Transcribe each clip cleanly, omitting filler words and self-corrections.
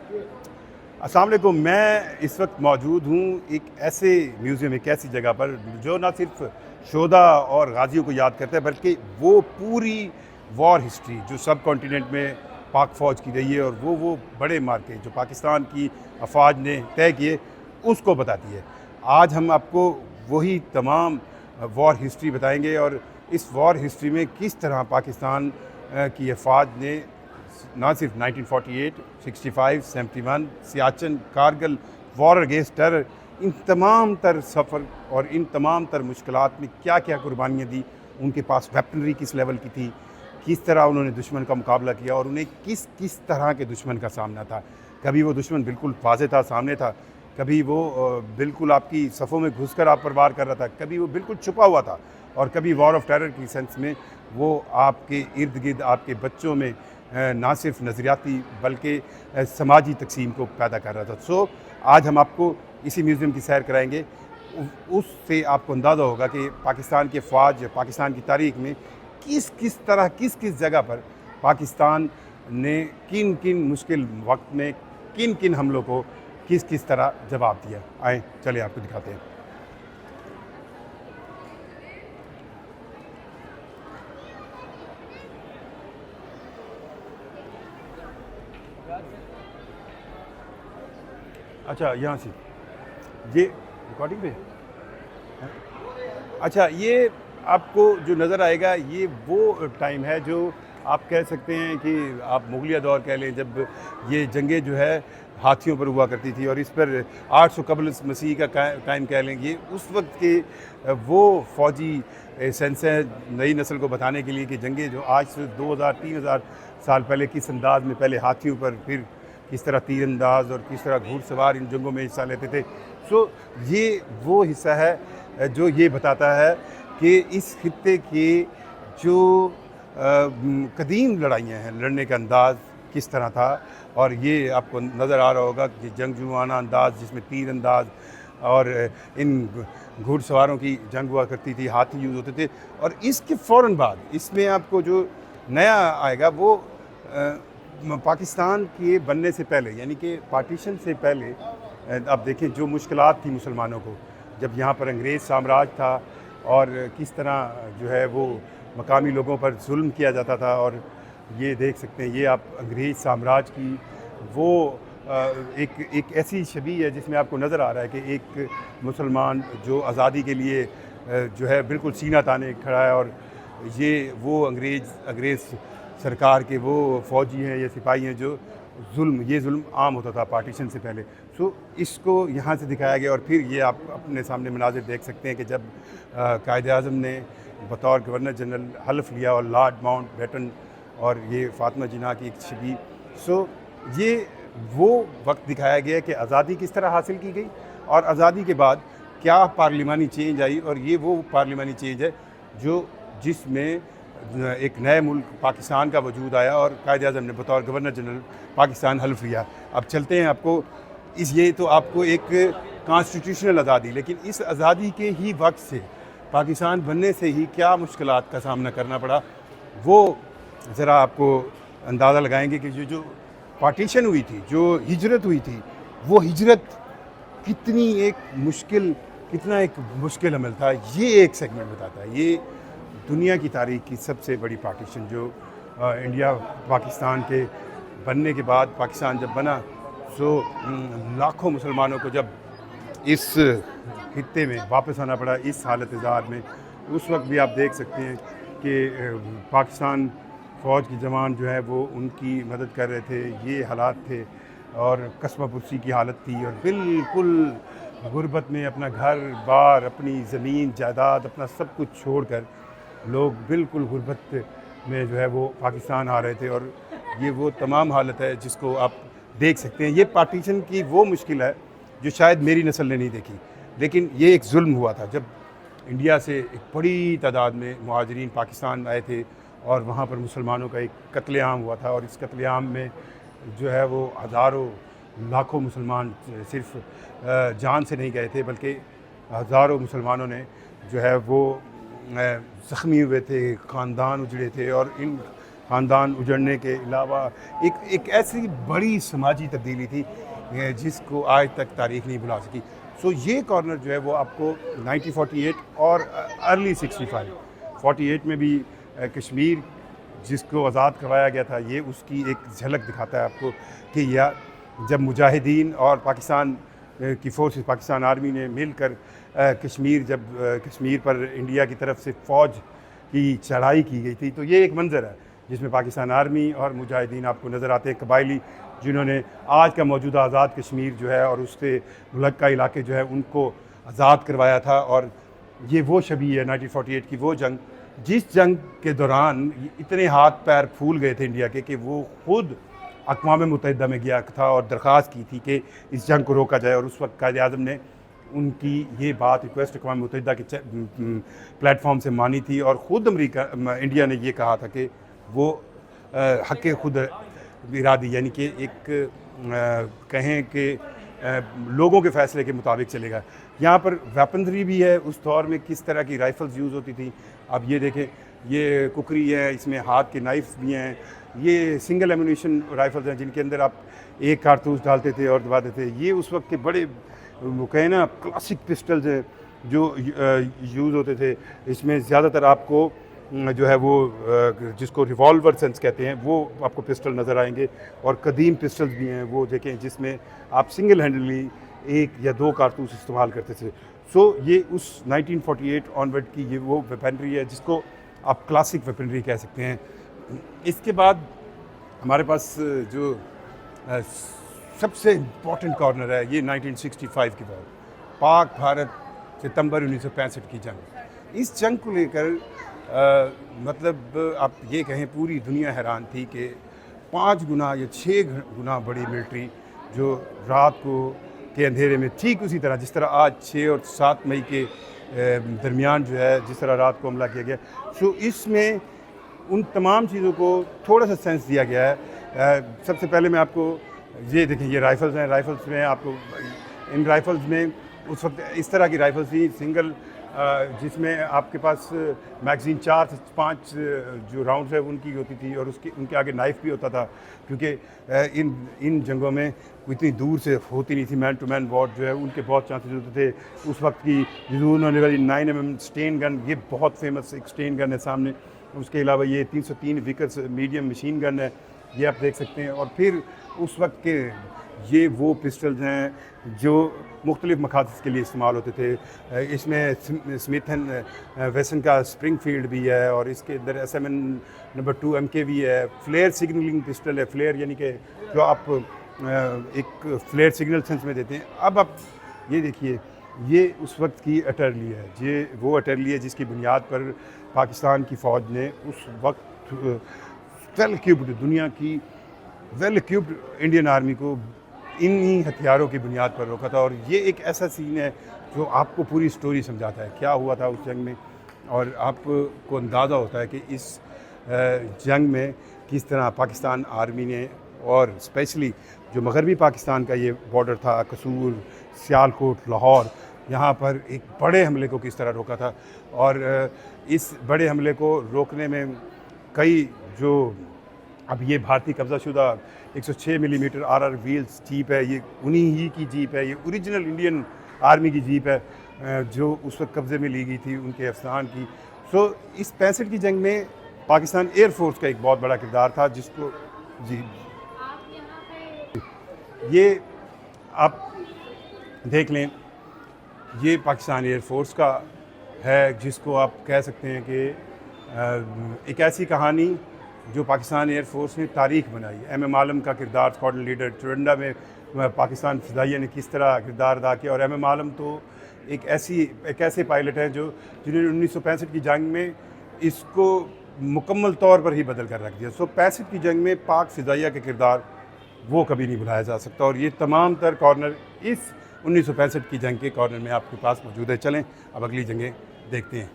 अस्सलाम वालेकुम। मैं इस वक्त मौजूद हूँ एक ऐसे म्यूज़ियम, एक ऐसी जगह पर जो ना सिर्फ शोधा और गाजियों को याद करता है, बल्कि वो पूरी वॉर हिस्ट्री जो सब कॉन्टिनेंट में पाक फ़ौज की रही है और वो बड़े मार्के जो पाकिस्तान की अफवाज ने तय किए, उसको बताती है। आज हम आपको वही तमाम वॉर हिस्ट्री बताएंगे और इस वॉर हिस्ट्री में किस तरह पाकिस्तान की अफवाज ने ना सिर्फ 1948, 65, 71, Siachen, Kargil, war against terror, इन तमाम तर सफ़र और इन तमाम तर मुश्किलात में क्या क्या कुर्बानियाँ दी, उनके पास वेपनरी किस लेवल की थी, किस तरह उन्होंने दुश्मन का मुकाबला किया और उन्हें किस किस तरह के दुश्मन का सामना था। कभी वो दुश्मन बिल्कुल वाज़े था, सामने था, कभी वो बिल्कुल आपकी सफ़ों में घुसकर आप पर वार कर रहा था, कभी वो बिल्कुल छुपा हुआ था और कभी वॉर ऑफ टेरर की सेंस में वो आपके इर्द गिर्द आपके बच्चों में ना सिर्फ नज़रियाती बल्कि समाजी तकसीम को पैदा कर रहा था। सो आज हम आपको इसी म्यूज़ियम की सैर कराएंगे। उससे आपको अंदाज़ा होगा कि पाकिस्तान की फ़ौज, पाकिस्तान की तारीख़ में किस किस तरह, किस किस जगह पर पाकिस्तान ने किन किन मुश्किल वक्त में किन किन हमलों को किस किस तरह जवाब दिया। आएँ चलिए आपको दिखाते हैं। अच्छा, यहाँ से ये रिकॉर्डिंग पे। अच्छा, ये आपको जो नज़र आएगा ये वो टाइम है जो आप कह सकते हैं कि आप मुगलिया दौर कह लें, जब ये जंगें जो है हाथियों पर हुआ करती थी और इस पर 800 कबल मसीह का टाइम कह लें। ये उस वक्त के वो फ़ौजी सेंस है नई नस्ल को बताने के लिए कि जंगें जो आज से 2000-3000 साल पहले किस अंदाज में, पहले हाथियों पर, फिर किस तरह तीरंदाज और किस तरह घुड़सवार इन जंगों में हिस्सा लेते थे। सो ये वो हिस्सा है जो ये बताता है कि इस खित्ते के जो कदीम लड़ाइयाँ हैं, लड़ने का अंदाज़ किस तरह था। और ये आपको नज़र आ रहा होगा कि जंगजुआना अंदाज़ जिसमें तीर अंदाज़ और इन घुड़सवारों की जंग हुआ करती थी, हाथी यूज़ होते थे। और इसके फ़ौरन बाद इसमें आपको जो नया आएगा वो पाकिस्तान के बनने से पहले, यानी कि पार्टीशन से पहले आप देखें जो मुश्किलात थी मुसलमानों को, जब यहाँ पर अंग्रेज़ साम्राज्य था और किस तरह जो है वो मकामी लोगों पर जुल्म किया जाता था। और ये देख सकते हैं, ये आप अंग्रेज़ साम्राज्य की वो एक ऐसी छवि है जिसमें आपको नज़र आ रहा है कि एक मुसलमान जो आज़ादी के लिए जो है बिल्कुल सीना ताने खड़ा है और ये वो अंग्रेज़ सरकार के वो फ़ौजी हैं या सिपाही हैं जो ये जुल्म आम होता था पार्टीशन से पहले। सो इसको यहाँ से दिखाया गया। और फिर ये आप अपने सामने मनाज़िर देख सकते हैं कि जब कायद-ए-आज़म ने बतौर गवर्नर जनरल हल्फ़ लिया और लॉर्ड माउंटबेटन और ये फ़ातिमा जिन्ना की एक छवि। सो ये वो वक्त दिखाया गया कि आज़ादी किस तरह हासिल की गई और आज़ादी के बाद क्या पार्लिमानी चेंज आई। और ये वो पार्लिमानी चेंज है जिसमें एक नए मुल्क पाकिस्तान का वजूद आया और कायद-ए-आज़म ने बतौर गवर्नर जनरल पाकिस्तान हल्फ़ लिया। अब चलते हैं आपको ये तो आपको एक कॉन्स्टिट्यूशनल आज़ादी, लेकिन इस आज़ादी के ही वक्त से पाकिस्तान बनने से ही क्या मुश्किलात का सामना करना पड़ा, वो ज़रा आपको अंदाज़ा लगाएंगे कि जो पार्टीशन हुई थी, जो हिजरत हुई थी, वो हिजरत कितना एक मुश्किल अमल था। ये एक सेगमेंट बताता है। ये दुनिया की तारीख़ की सबसे बड़ी पार्टीशन जो इंडिया पाकिस्तान के बनने के बाद, पाकिस्तान जब बना, सो लाखों मुसलमानों को जब इस खित्ते में वापस आना पड़ा इस हालत-ए-ज़ार में। उस वक्त भी आप देख सकते हैं कि पाकिस्तान फ़ौज के जवान जो है वो उनकी मदद कर रहे थे। ये हालात थे और कसमापुरसी की हालत थी और बिल्कुल गुर्बत में अपना घर-बार, अपनी ज़मीन जायदाद, अपना सब कुछ छोड़कर लोग बिल्कुल गुर्बत में जो है वो पाकिस्तान आ रहे थे। और ये वो तमाम हालत है जिसको आप देख सकते हैं। ये पार्टीशन की वो मुश्किल है जो शायद मेरी नस्ल ने नहीं देखी, लेकिन ये एक जुल्म हुआ था जब इंडिया से एक बड़ी तादाद में मुहाजिरीन पाकिस्तान आए थे और वहाँ पर मुसलमानों का एक कत्लेआम हुआ था। और इस कत्लेआम में जो है वो हज़ारों लाखों मुसलमान सिर्फ जान से नहीं गए थे, बल्कि हज़ारों मुसलमानों ने जो है वो ज़ख्मी हुए थे, ख़ानदान उजड़े थे। और इन ख़ानदान उजड़ने के अलावा एक ऐसी बड़ी समाजी तब्दीली थी जिसको आज तक तारीख़ नहीं भुला सकी। सो ये कॉर्नर जो है वो आपको 1948 और अर्ली 65 48 में भी कश्मीर जिसको आज़ाद करवाया गया था, ये उसकी एक झलक दिखाता है आपको कि या जब मुजाहिदीन और पाकिस्तान की फोर्सेस, पाकिस्तान आर्मी ने मिलकर कश्मीर पर इंडिया की तरफ से फ़ौज की चढ़ाई की गई थी, तो ये एक मंज़र है जिसमें पाकिस्तान आर्मी और मुजाहिदीन आपको नज़र आते हैं, कबायली जिन्होंने आज का मौजूदा आज़ाद कश्मीर जो है और उससे मुलक्का इलाके जो है उनको आज़ाद करवाया था। और ये वो शबी है 1948 की वो जंग, जिस जंग के दौरान इतने हाथ पैर फूल गए थे इंडिया के कि वो खुद अक़वाम मुत्तहिदा में गया था और दरख्वास्त की थी कि इस जंग को रोका जाए। और उस वक्त कायद आज़म ने उनकी ये बात रिक्वेस्ट अक़वाम मुत्तहिदा के प्लेटफॉर्म से मानी थी और ख़ुद इंडिया ने ये कहा था कि वो हक़ खुद इरादी यानी कि एक कहें कि लोगों के फ़ैसले के मुताबिक चलेगा। यहाँ पर वेपनरी भी है, उस दौर में किस तरह की राइफ़ल्स यूज़ होती थी। अब ये देखें, ये कुकरी है, इसमें हाथ के नाइफ़ भी हैं, ये सिंगल एम्यूनेशन राइफ़ल्स हैं जिनके अंदर आप एक कारतूस डालते थे और दबा देते। ये उस वक्त के बड़े वो कहें ना क्लासिक पिस्टल्स हैं जो यूज़ होते थे। इसमें ज़्यादातर आपको जो है वो जिसको रिवॉल्वर सेंस कहते हैं वो आपको पिस्टल नज़र आएंगे और कदीम पिस्टल्स भी हैं वो देखें जिसमें आप सिंगल हैंडली एक या दो कारतूस इस्तेमाल करते थे। सो ये उस 1948 ऑनवर्ड की ये वो वेपनरी है जिसको आप क्लासिक वेपनरी कह सकते हैं। इसके बाद हमारे पास जो सबसे इम्पॉर्टेंट कॉर्नर है ये 1965 की बात, पाक भारत सितंबर 1965 की जंग। इस जंग को लेकर मतलब आप ये कहें पूरी दुनिया हैरान थी कि 5 गुना या 6 गुना बड़ी मिलिट्री जो रात को के अंधेरे में ठीक उसी तरह जिस तरह आज 6 और 7 मई के दरमियान जो है जिस तरह रात को हमला किया गया, सो इसमें उन तमाम चीज़ों को थोड़ा सा सेंस दिया गया है। सबसे पहले मैं आपको ये देखें, ये राइफ़ल्स हैं, राइफ़ल्स में आपको इन राइफ़ल्स में उस वक्त इस तरह की राइफ़ल्स थी सिंगल जिसमें आपके पास मैगज़ीन 4 से 5 जो राउंड्स है उनकी होती थी और उनके आगे नाइफ़ भी होता था क्योंकि इन जंगों में इतनी दूर से होती नहीं थी। मैन टू मैन वॉर जो है उनके बहुत चांसेस होते थे। उस वक्त की यूज़ होने वाली 9mm स्टेन गन, ये बहुत फेमस एक स्टेन गन है सामने। उसके अलावा ये 303 विकर्स मीडियम मशीन गन है, ये आप देख सकते हैं। और फिर उस वक्त के ये वो पिस्टल्स हैं जो मुख्तलिफ़ मकासद के लिए इस्तेमाल होते थे। इसमें स्मिथ एंड वेसन का स्प्रिंगफील्ड भी है और इसके अंदर SMN नंबर 2 MK भी है। फ्लेयर सिग्नलिंग पिस्टल है, फ्लेयर यानी कि जो आप एक फ्लेयर सिग्नल सेंस में देते हैं। अब आप ये देखिए, ये उस वक्त की अटर्ली है, ये वो अटर्ली है जिसकी बुनियाद पर पाकिस्तान की फ़ौज ने उस वक्त वेल इक्विप्ड दुनिया की वेल इक्विप्ड इंडियन आर्मी को इन्हीं हथियारों की बुनियाद पर रोका था। और ये एक ऐसा सीन है जो आपको पूरी स्टोरी समझाता है क्या हुआ था उस जंग में, और आपको अंदाज़ा होता है कि इस जंग में किस तरह पाकिस्तान आर्मी ने और स्पेशली जो मगरबी पाकिस्तान का ये बॉर्डर था, कसूर, सियालकोट, लाहौर, यहाँ पर एक बड़े हमले को किस तरह रोका था। और इस बड़े हमले को रोकने में कई जो अब ये भारतीय कब्ज़ाशुदा 106 मिलीमीटर RR व्हील्स जीप है, ये उन्हीं ही की जीप है, ये ओरिजिनल इंडियन आर्मी की जीप है जो उस वक्त कब्ज़े में ली गई थी उनके अफसान की। सो इस 65 की जंग में पाकिस्तान एयरफोर्स का एक बहुत बड़ा किरदार था जिसको जी ये आप देख लें, ये पाकिस्तान एयरफोर्स का है जिसको आप कह सकते हैं कि एक ऐसी कहानी जो पाकिस्तान एयरफोर्स ने तारीख बनाई। MM आलम का किरदार स्क्वाड्रन लीडर चुरंडा में पाकिस्तान फ़िज़ाइया ने किस तरह किरदार अदा किया। और MM आलम तो एक ऐसे पायलट हैं जिन्होंने 1965 की जंग में इसको मुकम्मल तौर पर ही बदल कर रख दिया। सो 65 की जंग में पाक फ़िज़ाइया का किरदार वो कभी नहीं भुलाया जा सकता। और ये तमाम तर कॉर्नर इस 1965 की जंग के कॉर्नर में आपके पास मौजूद है। चलें अब अगली जंगें देखते हैं।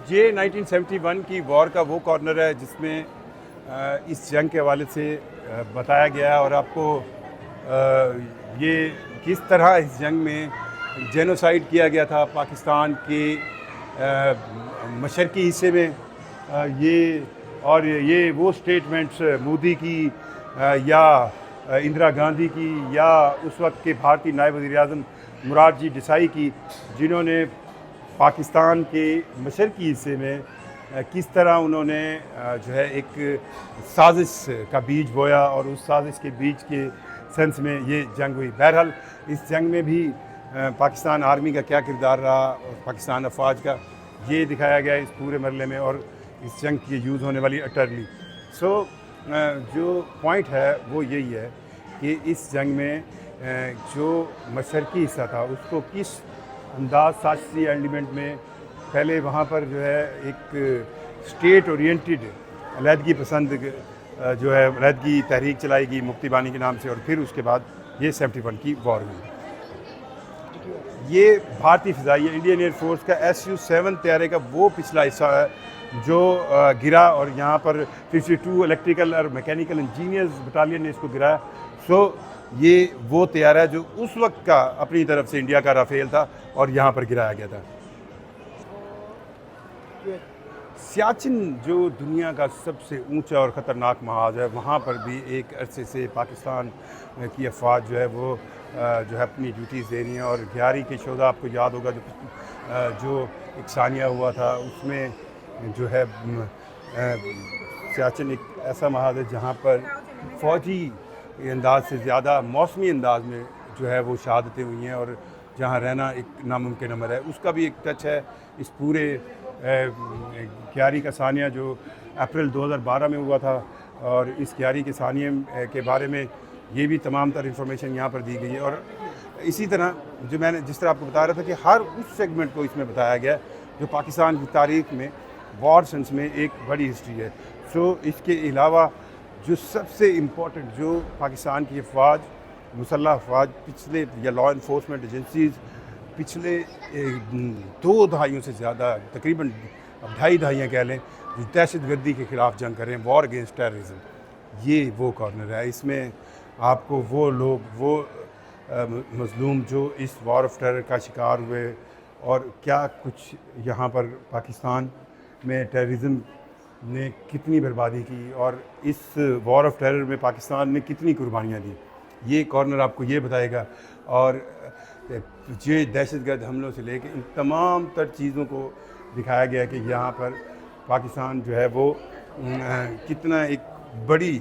ये 1971 की वॉर का वो कॉर्नर है जिसमें इस जंग के हवाले से बताया गया है और आपको ये किस तरह इस जंग में जेनोसाइड किया गया था पाकिस्तान के मशरकी हिस्से में ये। और ये वो स्टेटमेंट्स मोदी की या इंदिरा गांधी की या उस वक्त के भारतीय नायब वज़ीर-ए-आज़म मुरारजी देसाई की, जिन्होंने पाकिस्तान के मशरक़ी हिस्से में किस तरह उन्होंने जो है एक साजिश का बीज बोया और उस साजिश के बीज के सेंस में ये जंग हुई। बहरहाल इस जंग में भी पाकिस्तान आर्मी का क्या किरदार रहा और पाकिस्तान अफवाज का, ये दिखाया गया इस पूरे मरले में और इस जंग की यूज़ होने वाली अटरली। सो जो पॉइंट है वो यही है कि इस जंग में जो मशरक़ी हिस्सा था उसको किस अंदाज साजिशी एलिमेंट में, पहले वहाँ पर जो है एक स्टेट ओरिएंटेड अलहदगी पसंद जो है अलहदगी तहरीक चलाई गई मुक्ति बानी के नाम से, और फिर उसके बाद ये 71 की वॉर हुई। ये भारतीय फ़िज़ाइया इंडियन एयरफोर्स का SU-7 तैयारे का वो पिछला हिस्सा है जो गिरा, और यहाँ पर 52 इलेक्ट्रिकल और मैकेनिकल इंजीनियर्स बटालियन ने इसको गिराया। सो ये वो तैयारा है जो उस वक्त का अपनी तरफ से इंडिया का राफेल था और यहाँ पर गिराया गया था। सियाचिन जो दुनिया का सबसे ऊंचा और ख़तरनाक महाज है, वहाँ पर भी एक अरसे से पाकिस्तान की अफवाज जो है वो जो है अपनी ड्यूटीज़ दे रही हैं। और 11 के शोधा आपको याद होगा जो एक सानिया हुआ था, उसमें जो है सियाचिन एक ऐसा महाज है जहाँ पर फ़ौजी अंदाज से ज़्यादा मौसमी अंदाज में जो है वो शहादतें हुई हैं और जहाँ रहना एक नामुमकिन अमर है। उसका भी एक टच है इस पूरे 11 का सानिया जो अप्रैल 2012 में हुआ था, और इस 11 के सानिया के बारे में ये भी तमाम तर इन्फॉर्मेशन यहाँ पर दी गई है। और इसी तरह जो मैंने जिस तरह आपको बता रहा था कि हर उस सेगमेंट को इसमें बताया गया जो पाकिस्तान की तारीख़ में वॉर सेंस में एक बड़ी हिस्ट्री है। सो इसके अलावा जो सबसे इम्पोर्टेंट जो पाकिस्तान की अफवाज, मुसल्लह अफवाज पिछले या लॉ इन्फोर्समेंट एजेंसीज़ पिछले 2 दहाइयों से ज़्यादा, तकरीबन 2.5 दहाइयाँ कह लें, जो दहशतगर्दी के ख़िलाफ़ जंग कर रहे हैं, वॉर अगेंस्ट टेररिज्म, ये वो कॉर्नर है। इसमें आपको वो लोग, वो मज़लूम जो इस वॉर ऑफ टेरर का शिकार हुए और क्या कुछ यहाँ पर पाकिस्तान में टेररिज्म ने कितनी बर्बादी की और इस वॉर ऑफ टेरर में पाकिस्तान ने कितनी कुर्बानियाँ दी, ये कॉर्नर आपको ये बताएगा। और ये दहशतगर्द हमलों से लेकर इन तमाम तर चीज़ों को दिखाया गया कि यहाँ पर पाकिस्तान जो है वो कितना एक बड़ी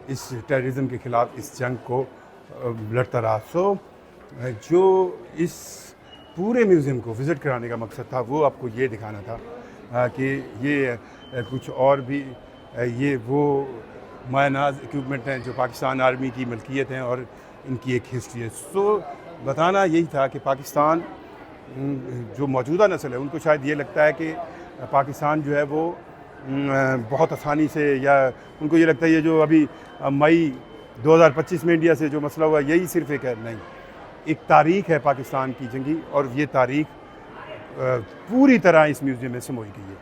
इस टेररिज्म के ख़िलाफ़ इस जंग को लड़ता रहा। सो जो इस पूरे म्यूज़ियम को विज़िट कराने का मकसद था वो आपको ये दिखाना था कि ये कुछ और भी ये वो मायनाज इक्विपमेंट हैं जो पाकिस्तान आर्मी की मलकियत हैं और इनकी एक हिस्ट्री है। सो बताना यही था कि पाकिस्तान जो मौजूदा नस्ल है उनको शायद ये लगता है कि पाकिस्तान जो है वो बहुत आसानी से, या उनको ये लगता है ये जो अभी मई 2025 में इंडिया से जो मसला हुआ यही सिर्फ एक है, नहीं, एक तारीख़ है पाकिस्तान की जंगी, और ये तारीख़ पूरी तरह इस म्यूज़ियम में समोई गई है।